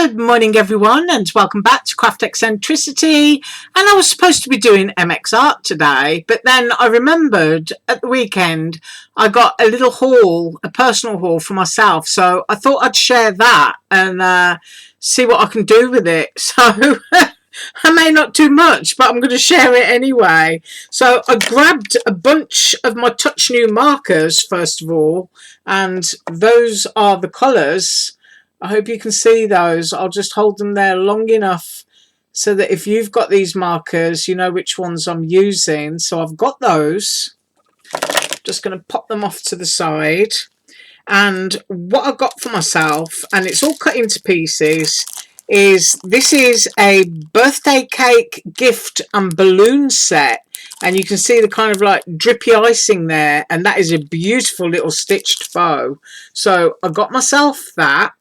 Good morning everyone and welcome back to Craft Eccentricity. And I was supposed to be doing MX art today, but then I remembered at the weekend I got a little haul, a personal haul for myself, so I thought I'd share that and see what I can do with it. So I may not do much, but I'm going to share it anyway. So I grabbed a bunch of my Touch New markers first of all, and those are the colours. I hope you can see those. I'll just hold them there long enough so that if you've got these markers, you know which ones I'm using. So I've got those. Just going to pop them off to the side. And what I got for myself, and it's all cut into pieces, is this is a birthday cake gift and balloon set. And you can see the kind of like drippy icing there. And that is a beautiful little stitched bow. So I got myself that.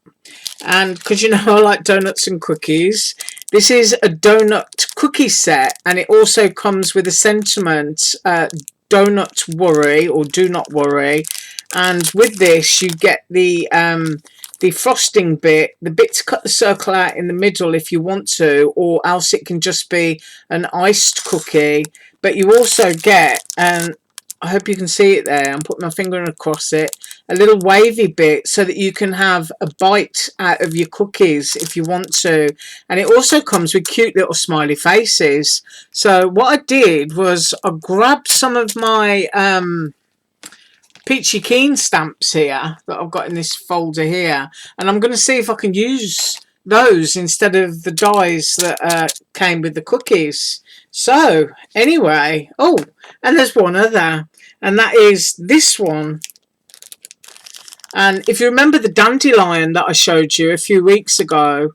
And because you know I like donuts and cookies, this is a donut cookie set, and it also comes with a sentiment, donut worry or do not worry. And with this you get the frosting bit, the bit to cut the circle out in the middle if you want to, or else it can just be an iced cookie. But you also get, and I hope you can see it there, I'm putting my finger across it, a little wavy bit so that you can have a bite out of your cookies if you want to. And it also comes with cute little smiley faces. So what I did was I grabbed some of my Peachy Keen stamps here that I've got in this folder here, and I'm going to see if I can use those instead of the dies that came with the cookies. So anyway, oh, and there's one other, and that is this one. And if you remember the dandelion that I showed you a few weeks ago,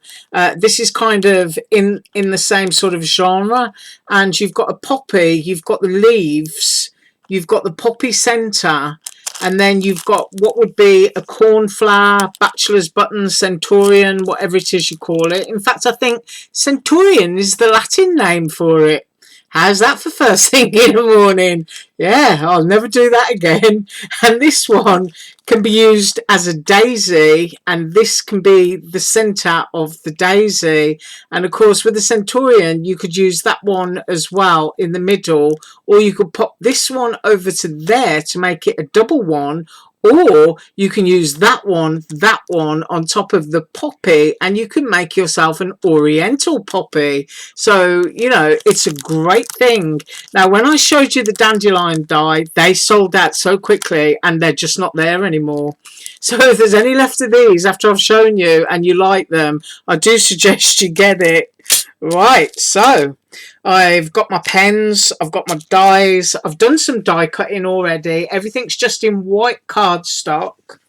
this is kind of in the same sort of genre. And you've got a poppy, you've got the leaves, you've got the poppy centre, and then you've got what would be a cornflower, bachelor's button, Centurian, whatever it is you call it. In fact, I think Centurion is the Latin name for it. How's that for first thing in the morning? Yeah, I'll never do that again. And this one can be used as a daisy, and this can be the centre of the daisy. And of course with the Centurion you could use that one as well in the middle, or you could pop this one over to there to make it a double one, or you can use that one on top of the poppy, and you can make yourself an oriental poppy. So, you know, it's a great thing. Now, when I showed you the dandelion die, they sold out so quickly and they're just not there anymore. So if there's any left of these after I've shown you and you like them, I do suggest you get it. Right, so I've got my pens, I've got my dies, I've done some die cutting already. Everything's just in white cardstock.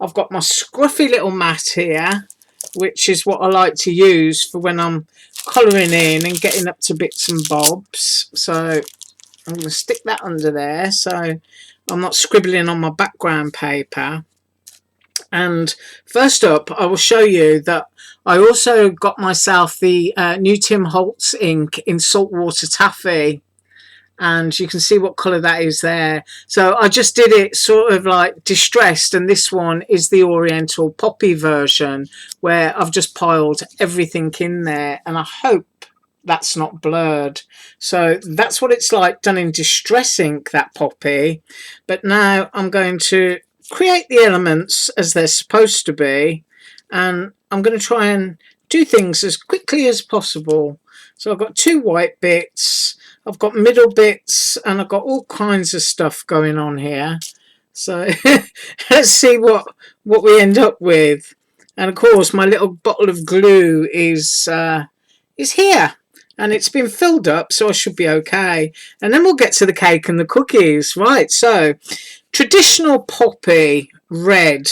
I've got my scruffy little mat here, which is what I like to use for when I'm colouring in and getting up to bits and bobs. So I'm going to stick that under there so I'm not scribbling on my background paper. And first up, I will show you that I also got myself the new Tim Holtz ink in Saltwater Taffy. And you can see what colour that is there. So I just did it sort of like distressed, and this one is the Oriental Poppy version where I've just piled everything in there, and I hope that's not blurred. So that's what it's like done in distress ink, that poppy. But now I'm going to create the elements as they're supposed to be, and I'm going to try and do things as quickly as possible. So I've got two white bits, I've got middle bits, and I've got all kinds of stuff going on here. So let's see what we end up with. And of course my little bottle of glue is here, and it's been filled up, so I should be okay. And then we'll get to the cake and the cookies. Right, so traditional poppy red.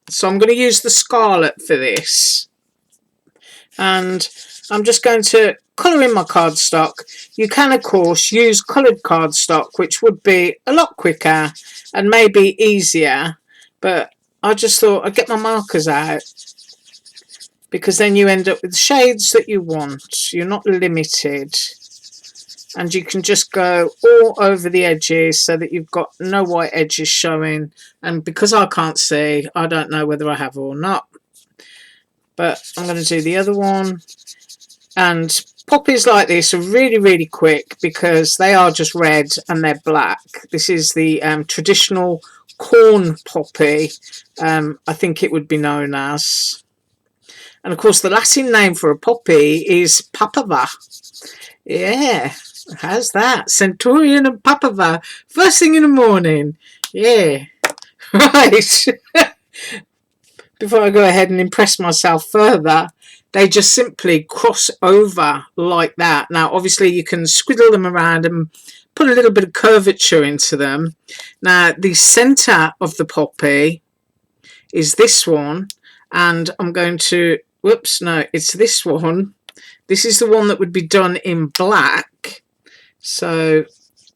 So I'm going to use the scarlet for this. And I'm just going to colour in my cardstock. You can, of course, use coloured cardstock, which would be a lot quicker and maybe easier. But I just thought I'd get my markers out, because then you end up with the shades that you want. You're not limited. And you can just go all over the edges so that you've got no white edges showing. And because I can't see, I don't know whether I have or not. but I'm going to do the other one. And poppies like this are really, really quick because they are just red and they're black. This is the traditional corn poppy, I think it would be known as. And of course, the Latin name for a poppy is papava. Yeah, how's that? Centurion and papava, first thing in the morning. Yeah, right. Before I go ahead and impress myself further, they just simply cross over like that. Now, obviously, you can squiddle them around and put a little bit of curvature into them. Now, the centre of the poppy is this one, and I'm going to, whoops, no, it's this one. This is the one that would be done in black. So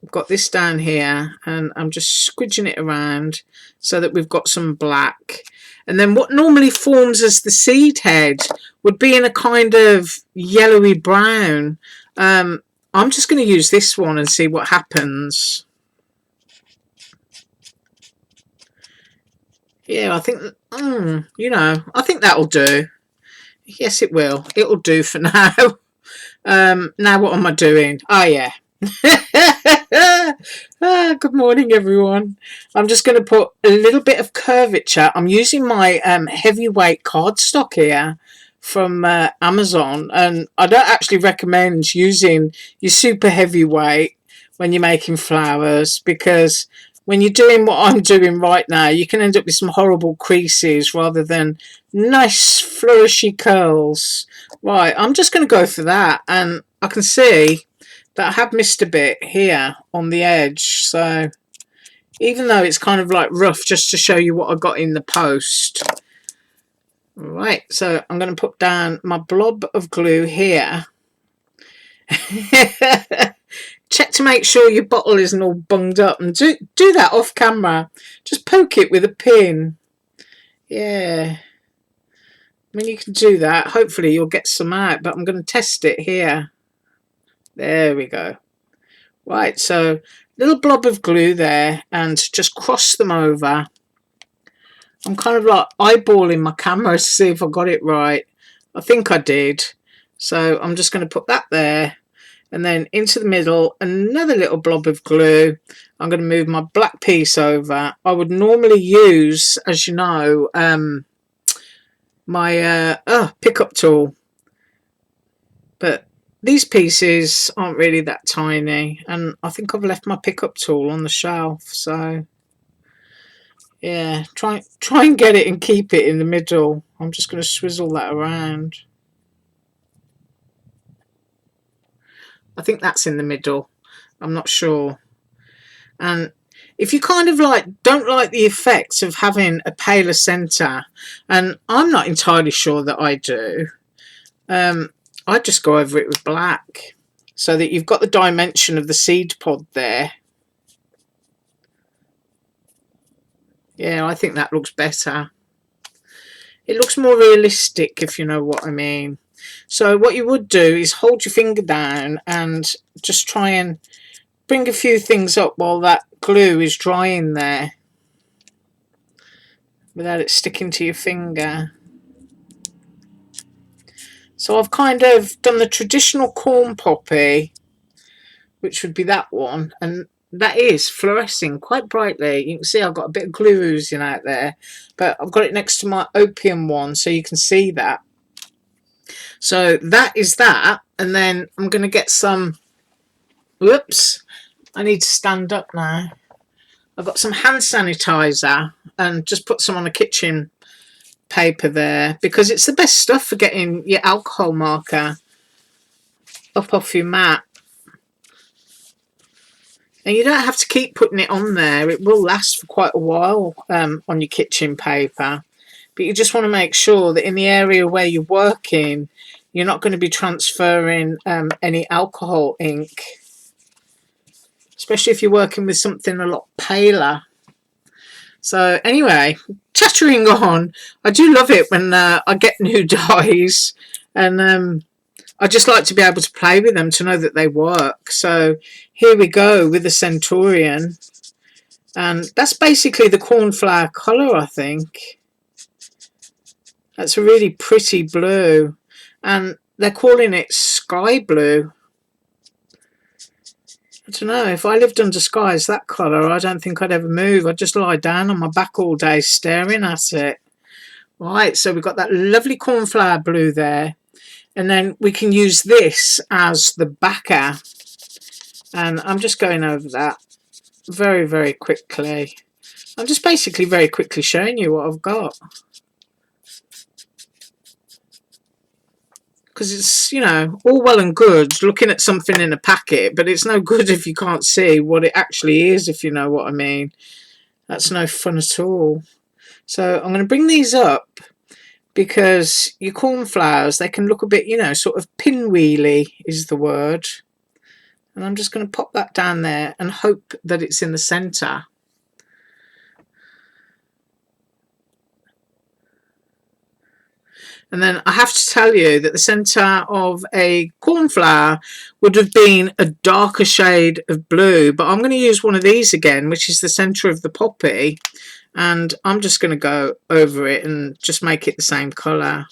I've got this down here, and I'm just squidging it around so that we've got some black. And then what normally forms as the seed head would be in a kind of yellowy brown. I'm just going to use this one and see what happens. Yeah, I think, you know, I think that'll do. Yes, it will. It'll do for now. Now what am I doing? Oh, yeah. Good morning, everyone. I'm just going to put a little bit of curvature. I'm using my heavyweight cardstock here from Amazon, and I don't actually recommend using your super heavyweight when you're making flowers, because when you're doing what I'm doing right now, you can end up with some horrible creases rather than nice flourishy curls. Right, I'm just going to go for that, and I can see that I have missed a bit here on the edge, so even though it's kind of like rough, just to show you what I got in the post. Right, so I'm going to put down my blob of glue here. Check to make sure your bottle isn't all bunged up, and do that off camera. Just poke it with a pin. Yeah, I mean, you can do that. Hopefully you'll get some out, but I'm going to test it here. There we go. Right, so little blob of glue there, and just cross them over. I'm kind of like eyeballing my camera to see if I got it right. I think I did. So I'm just going to put that there, and then into the middle, another little blob of glue. I'm going to move my black piece over. I would normally use, as you know, my pickup tool, but these pieces aren't really that tiny, and I think I've left my pickup tool on the shelf, so yeah, try and get it and keep it in the middle. I'm just going to swizzle that around. I think that's in the middle. I'm not sure. And if you kind of like don't like the effects of having a paler centre, and I'm not entirely sure that I do, I just go over it with black so that you've got the dimension of the seed pod there. Yeah, I think that looks better. It looks more realistic, if you know what I mean. So what you would do is hold your finger down and just try and bring a few things up while that glue is drying there, without it sticking to your finger. So I've kind of done the traditional corn poppy, which would be that one, and that is fluorescing quite brightly. You can see I've got a bit of glue oozing out there, but I've got it next to my opium one, so you can see that. So that is that, and then I'm going to get some, whoops, I need to stand up now. I've got some hand sanitizer and just put some on a kitchen paper there, because it's the best stuff for getting your alcohol marker up off your mat. And you don't have to keep putting it on there. It will last for quite a while on your kitchen paper. But you just want to make sure that in the area where you're working, you're not going to be transferring any alcohol ink, especially if you're working with something a lot paler. So anyway, chattering on, I do love it when I get new dyes, and I just like to be able to play with them to know that they work. So here we go with the Centurion, and that's basically the cornflower colour, I think. That's a really pretty blue, and they're calling it sky blue. I don't know, if I lived under skies that colour, I don't think I'd ever move. I'd just lie down on my back all day staring at it. Right, so we've got that lovely cornflower blue there. And then we can use this as the backer. And I'm just going over that very, very quickly. I'm just basically very quickly showing you what I've got. Because it's, you know, all well and good looking at something in a packet, but it's no good if you can't see what it actually is, if you know what I mean. That's no fun at all. So I'm going to bring these up because your cornflowers, they can look a bit, you know, sort of pinwheely is the word. And I'm just going to pop that down there and hope that it's in the centre. And then I have to tell you that the centre of a cornflower would have been a darker shade of blue. But I'm going to use one of these again, which is the centre of the poppy. And I'm just going to go over it and just make it the same colour.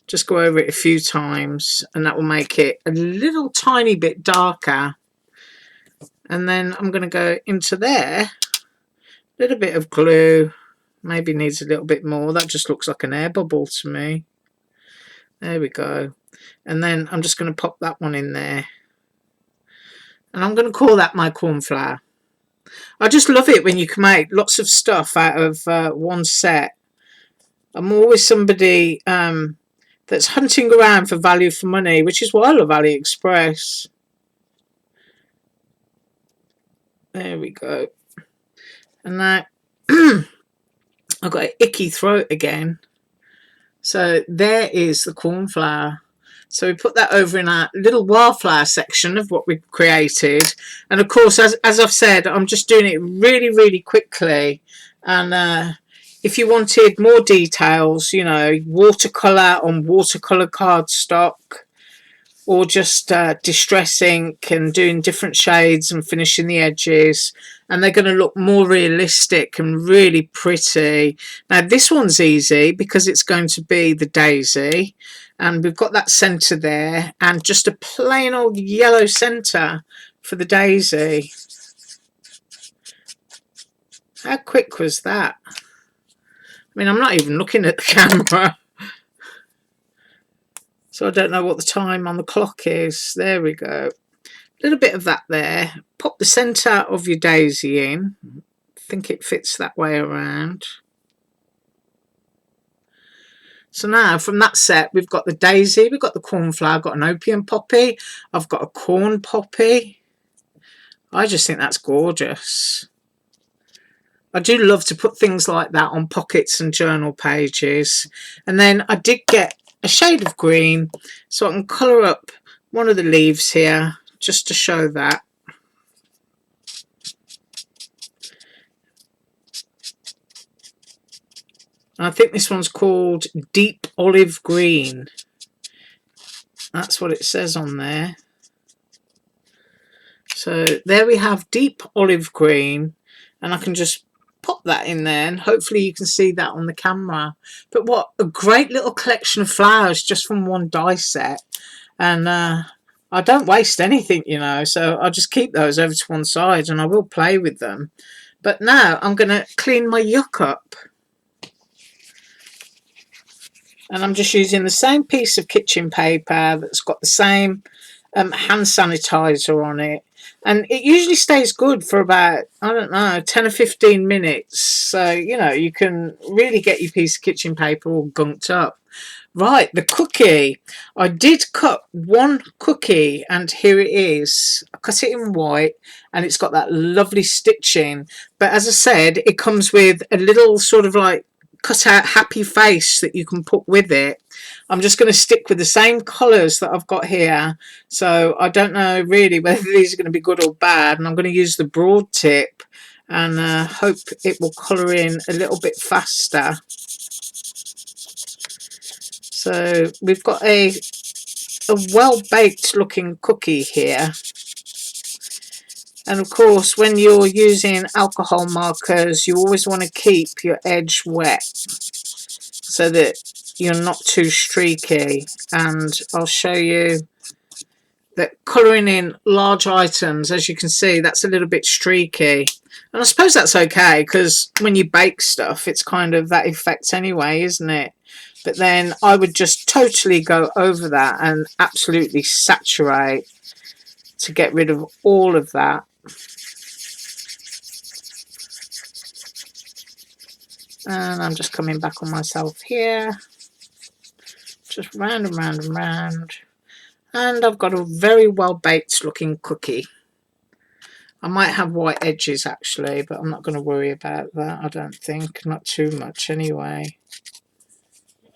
Just go over it a few times and that will make it a little tiny bit darker. And then I'm going to go into there. A little bit of glue. Maybe needs a little bit more. That just looks like an air bubble to me. There we go. And then I'm just going to pop that one in there. And I'm going to call that my cornflower. I just love it when you can make lots of stuff out of one set. I'm always somebody that's hunting around for value for money, which is why I love AliExpress. There we go. And now I've got an icky throat again. So there is the cornflower. So we put that over in our little wildflower section of what we've created. And of course, as I've said, I'm just doing it really, really quickly. And if you wanted more details, you know, watercolour on watercolour cardstock, or just distress ink and doing different shades and finishing the edges, and they're going to look more realistic and really pretty. Now this one's easy because it's going to be the daisy, and we've got that centre there and just a plain old yellow centre for the daisy. How quick was that? I mean, I'm not even looking at the camera. So I don't know what the time on the clock is. There we go. A little bit of that there. Pop the centre of your daisy in. I think it fits that way around. So now from that set, we've got the daisy, we've got the cornflower, I've got an opium poppy, I've got a corn poppy. I just think that's gorgeous. I do love to put things like that on pockets and journal pages. And then I did get a shade of green, so I can colour up one of the leaves here just to show that. And I think this one's called Deep Olive Green. That's what it says on there. So there we have Deep Olive Green, and I can just pop that in there and hopefully you can see that on the camera. But what a great little collection of flowers just from one die set. And I don't waste anything, you know, so I'll just keep those over to one side and I will play with them. But now I'm going to clean my yuck up. And I'm just using the same piece of kitchen paper that's got the same hand sanitizer on it. And it usually stays good for about, I don't know, 10 or 15 minutes. So, you know, you can really get your piece of kitchen paper all gunked up. Right, the cookie. I did cut one cookie and here it is. I cut it in white and it's got that lovely stitching. But as I said, it comes with a little sort of like cut out happy face that you can put with it. I'm just going to stick with the same colours that I've got here, so I don't know really whether these are going to be good or bad, and I'm going to use the broad tip and hope it will colour in a little bit faster. So we've got a well baked looking cookie here. And of course, when you're using alcohol markers, you always want to keep your edge wet so that you're not too streaky. And I'll show you that colouring in large items, as you can see, that's a little bit streaky. And I suppose that's okay, because when you bake stuff, it's kind of that effect anyway, isn't it? But then I would just totally go over that and absolutely saturate to get rid of all of that. And I'm just coming back on myself here. Just round and round and round. And I've got a very well baked looking cookie. I might have white edges actually, but I'm not going to worry about that, I don't think. Not too much anyway.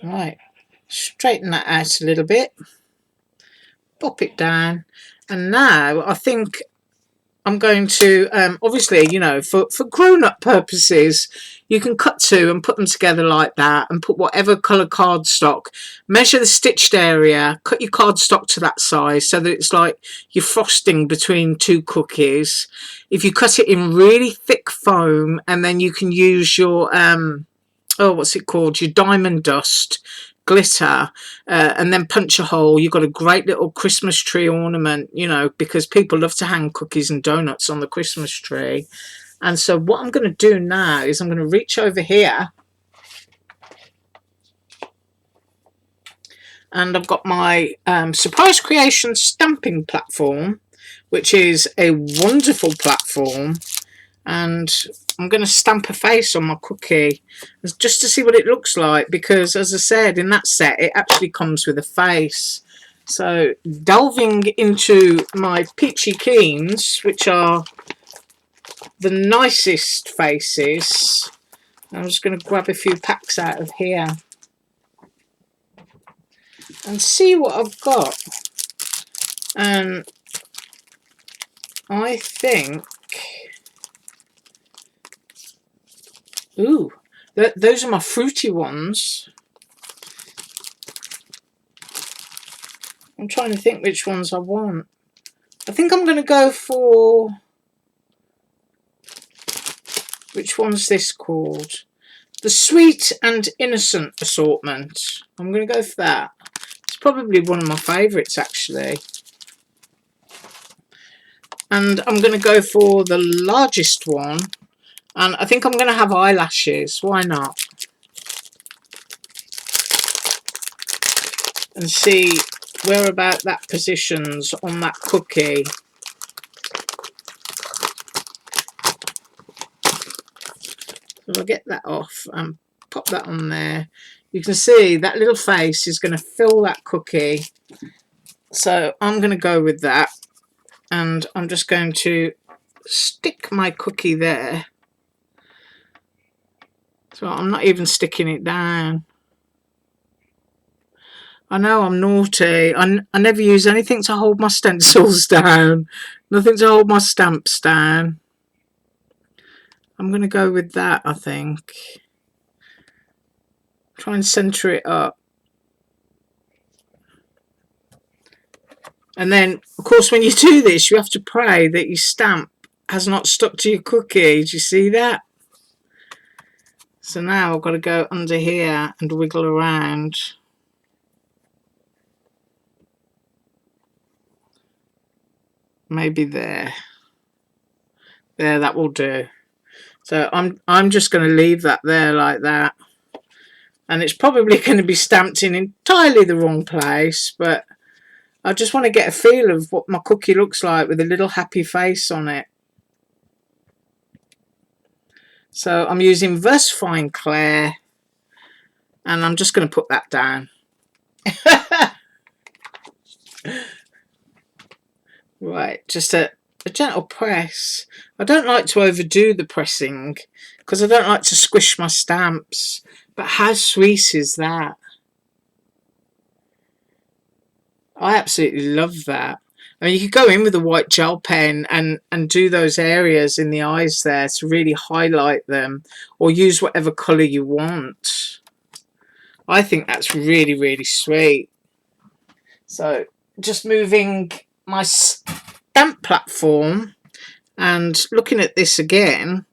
Right, straighten that out a little bit. Pop it down. And now I think I'm going to, obviously, you know, for grown-up purposes, you can cut two and put them together like that and put whatever colour cardstock. Measure the stitched area, cut your cardstock to that size so that it's like you're frosting between two cookies. If you cut it in really thick foam, and then you can use your, oh, what's it called? Your diamond dust glitter, and then punch a hole. You've got a great little Christmas tree ornament, you know, because people love to hang cookies and donuts on the Christmas tree. And so what I'm going to do now is I'm going to reach over here, and I've got my Surprise Creation stamping platform, which is a wonderful platform, and I'm going to stamp a face on my cookie just to see what it looks like, because as I said, in that set it actually comes with a face. So delving into my Peachy Keens, which are the nicest faces, I'm just going to grab a few packs out of here and see what I've got. And I think, ooh, those are my fruity ones. I'm trying to think which ones I want. I think I'm going to go for, which one's this called? The Sweet and Innocent assortment. I'm going to go for that. It's probably one of my favourites actually. And I'm going to go for the largest one. And I think I'm going to have eyelashes. Why not? And see where about that positions on that cookie. So I'll get that off and pop that on there. You can see that little face is going to fill that cookie. So I'm going to go with that. And I'm just going to stick my cookie there. So I'm not even sticking it down. I know I'm naughty. I never use anything to hold my stencils down. Nothing to hold my stamps down. I'm going to go with that, I think. Try and centre it up. And then, of course, when you do this, you have to pray that your stamp has not stuck to your cookie. Do you see that? So now I've got to go under here and wiggle around. Maybe there. There, that will do. So I'm just going to leave that there like that. And it's probably going to be stamped in entirely the wrong place, but I just want to get a feel of what my cookie looks like with a little happy face on it. So I'm using VersaFine Clair, and I'm just going to put that down. Right, just a gentle press. I don't like to overdo the pressing because I don't like to squish my stamps. But how sweet is that? I absolutely love that. I mean, you could go in with a white gel pen and do those areas in the eyes there to really highlight them, or use whatever colour you want. I think that's really, really sweet. So just moving my stamp platform and looking at this again,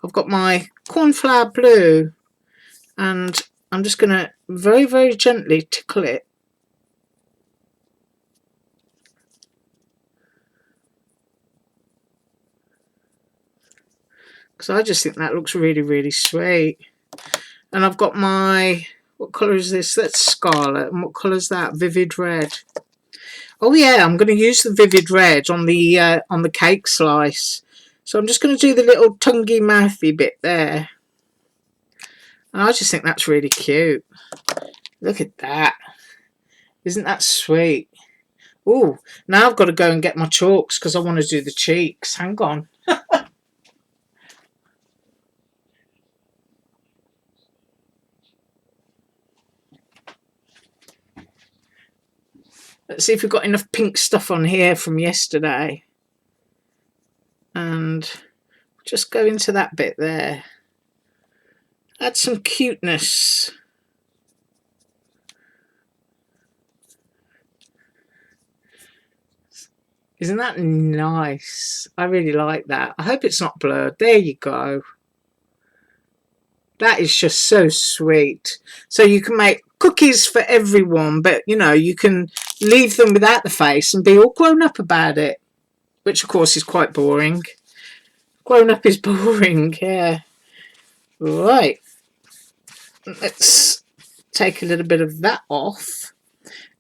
I've got my cornflower blue, and I'm just going to very, very gently tickle it. Because I just think that looks really, really sweet. And I've got my, what colour is this? That's scarlet. And what colour is that? Vivid red. Oh yeah, I'm going to use the vivid red on the cake slice. So I'm just going to do the little tonguey mouthy bit there. And I just think that's really cute. Look at that. Isn't that sweet? Oh, now I've got to go and get my chalks because I want to do the cheeks. Hang on. Let's see if we've got enough pink stuff on here from yesterday. And just go into that bit there. Add some cuteness. Isn't that nice? I really like that. I hope it's not blurred. There you go. That is just so sweet. So you can make cookies for everyone, but you know, you can leave them without the face and be all grown up about it, which of course is quite boring. Grown up is boring, yeah. Right. Let's take a little bit of that off.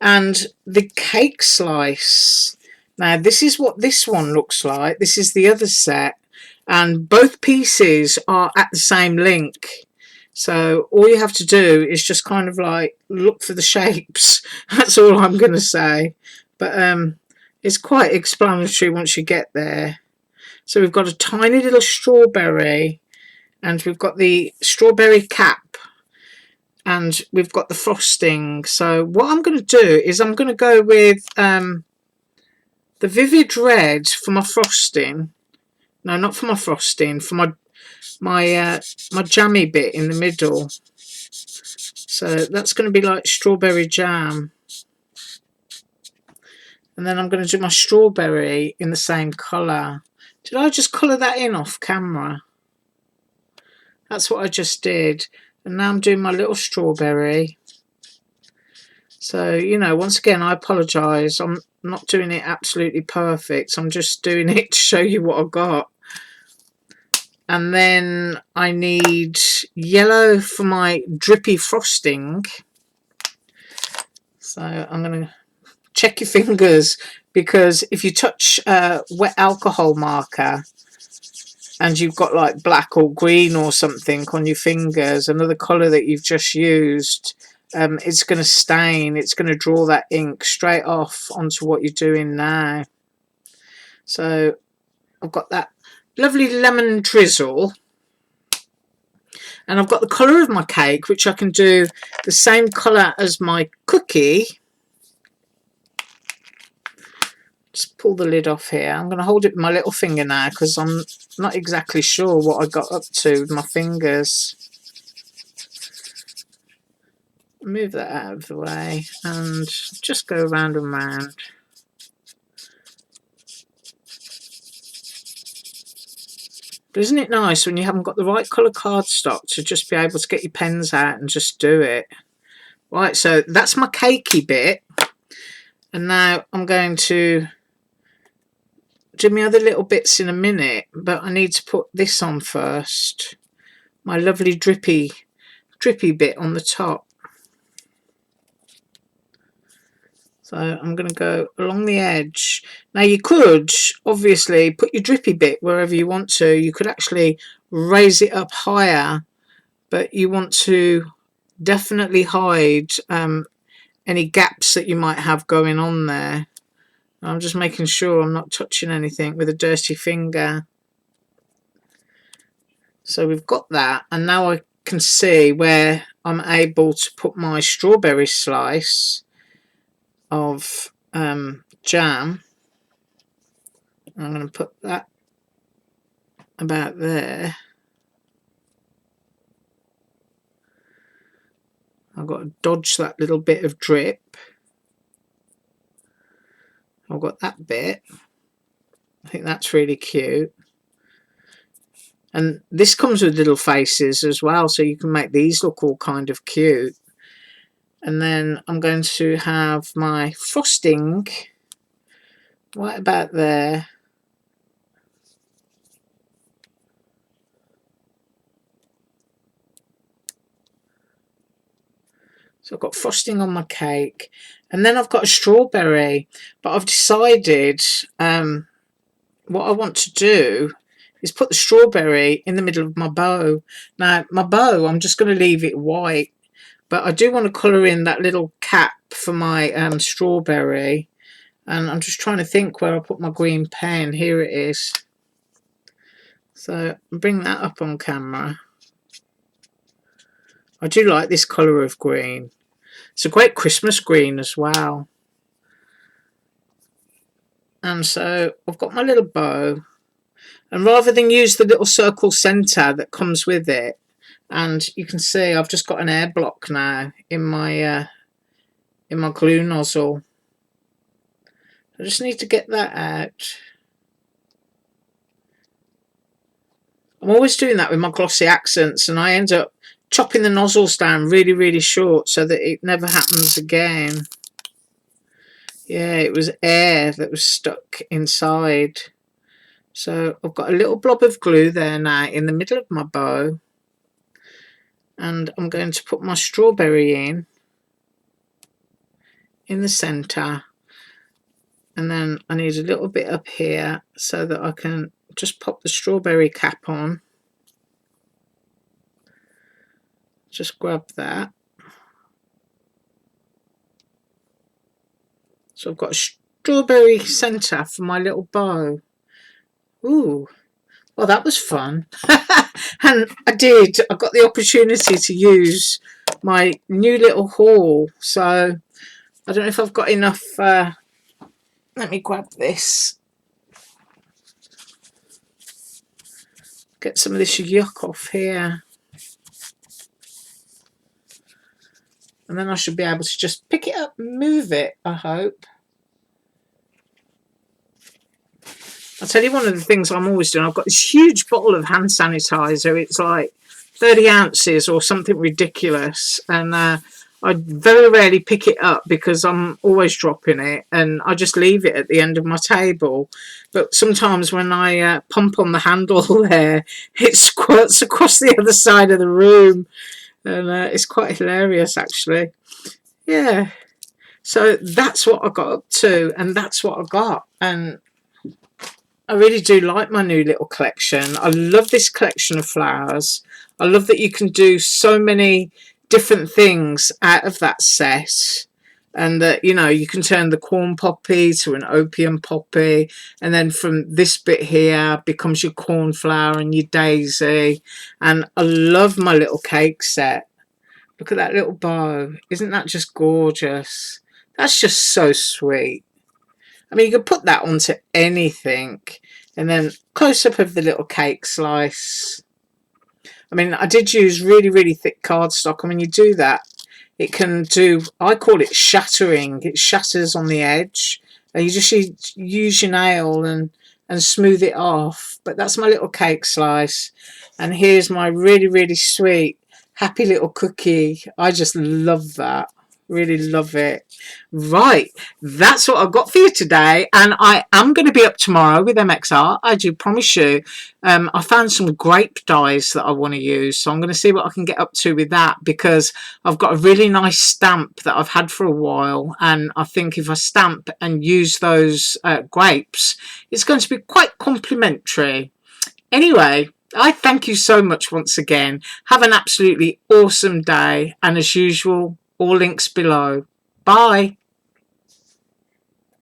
And the cake slice. Now, this is what this one looks like. This is the other set. And both pieces are at the same link. So all you have to do is just kind of like look for the shapes. That's all I'm going to say. But it's quite explanatory once you get there. So we've got a tiny little strawberry. And we've got the strawberry cap. And we've got the frosting. So what I'm going to do is I'm going to go with the vivid red for my frosting. No, not for my frosting. For my jammy bit in the middle. So that's going to be like strawberry jam. And then I'm going to do my strawberry in the same colour. Did I just colour that in off camera? That's what I just did. And now I'm doing my little strawberry. So, you know, once again, I apologise. I'm not doing it absolutely perfect. I'm just doing it to show you what I've got. And then I need yellow for my drippy frosting. So I'm going to check your fingers, because if you touch wet alcohol marker and you've got like black or green or something on your fingers, another colour that you've just used, it's going to stain. It's going to draw that ink straight off onto what you're doing now. So I've got that lovely lemon drizzle. And I've got the colour of my cake, which I can do the same colour as my cookie. Just pull the lid off here. I'm going to hold it with my little finger now, because I'm not exactly sure what I got up to with my fingers. Move that out of the way and just go round and round. But isn't it nice when you haven't got the right colour cardstock to just be able to get your pens out and just do it? Right, so that's my cakey bit. And now I'm going to do my other little bits in a minute, but I need to put this on first. My lovely drippy bit on the top. So I'm going to go along the edge. Now you could obviously put your drippy bit wherever you want to. You could actually raise it up higher, but you want to definitely hide any gaps that you might have going on there. I'm just making sure I'm not touching anything with a dirty finger. So we've got that, and now I can see where I'm able to put my strawberry slice of jam. I'm going to put that about there. I've got to dodge that little bit of drip. I've got that bit. I think that's really cute. And this comes with little faces as well, so you can make these look all kind of cute. And then I'm going to have my frosting right about there. So I've got frosting on my cake, and then I've got a strawberry, but I've decided what I want to do is put the strawberry in the middle of my bow. Now, my bow, I'm just going to leave it white, but I do want to colour in that little cap for my strawberry, and I'm just trying to think where I put my green pen. Here it is. So bring that up on camera. I do like this colour of green. It's a great Christmas green as well. And so I've got my little bow, and rather than use the little circle centre that comes with it, and you can see I've just got an air block now in my glue nozzle. I just need to get that out. I'm always doing that with my glossy accents, and I end up chopping the nozzles down really, really short so that it never happens again. Yeah, it was air that was stuck inside. So I've got a little blob of glue there now in the middle of my bow. And I'm going to put my strawberry in the centre. And then I need a little bit up here so that I can just pop the strawberry cap on. Just grab that. So I've got a strawberry centre for my little bow. Ooh, well, that was fun. And I got the opportunity to use my new little haul. So I don't know if I've got enough. Let me grab this. Get some of this yuck off here. And then I should be able to just pick it up and move it, I hope. I'll tell you one of the things I'm always doing. I've got this huge bottle of hand sanitizer. It's like 30 ounces or something ridiculous. And I very rarely pick it up because I'm always dropping it. And I just leave it at the end of my table. But sometimes when I pump on the handle there, it squirts across the other side of the room. And it's quite hilarious, actually. Yeah. So that's what I got up to, and that's what I got. And I really do like my new little collection. I love this collection of flowers. I love that you can do so many different things out of that set. And that, you know, you can turn the corn poppy to an opium poppy. And then from this bit here becomes your cornflower and your daisy. And I love my little cake set. Look at that little bow. Isn't that just gorgeous? That's just so sweet. I mean, you could put that onto anything. And then close up of the little cake slice. I mean, I did use really, really thick cardstock. And when you do that, it can do, I call it shattering. It shatters on the edge. And you just use your nail and smooth it off. But that's my little cake slice. And here's my really, really sweet, happy little cookie. I just love that. Really love it. Right, that's what I've got for you today, and I am going to be up tomorrow with MXR. I do promise you. I found some grape dyes that I want to use, so I'm going to see what I can get up to with that, because I've got a really nice stamp that I've had for a while, and I think if I stamp and use those grapes, it's going to be quite complimentary. Anyway, I thank you so much once again. Have an absolutely awesome day, and as usual, all links below. Bye.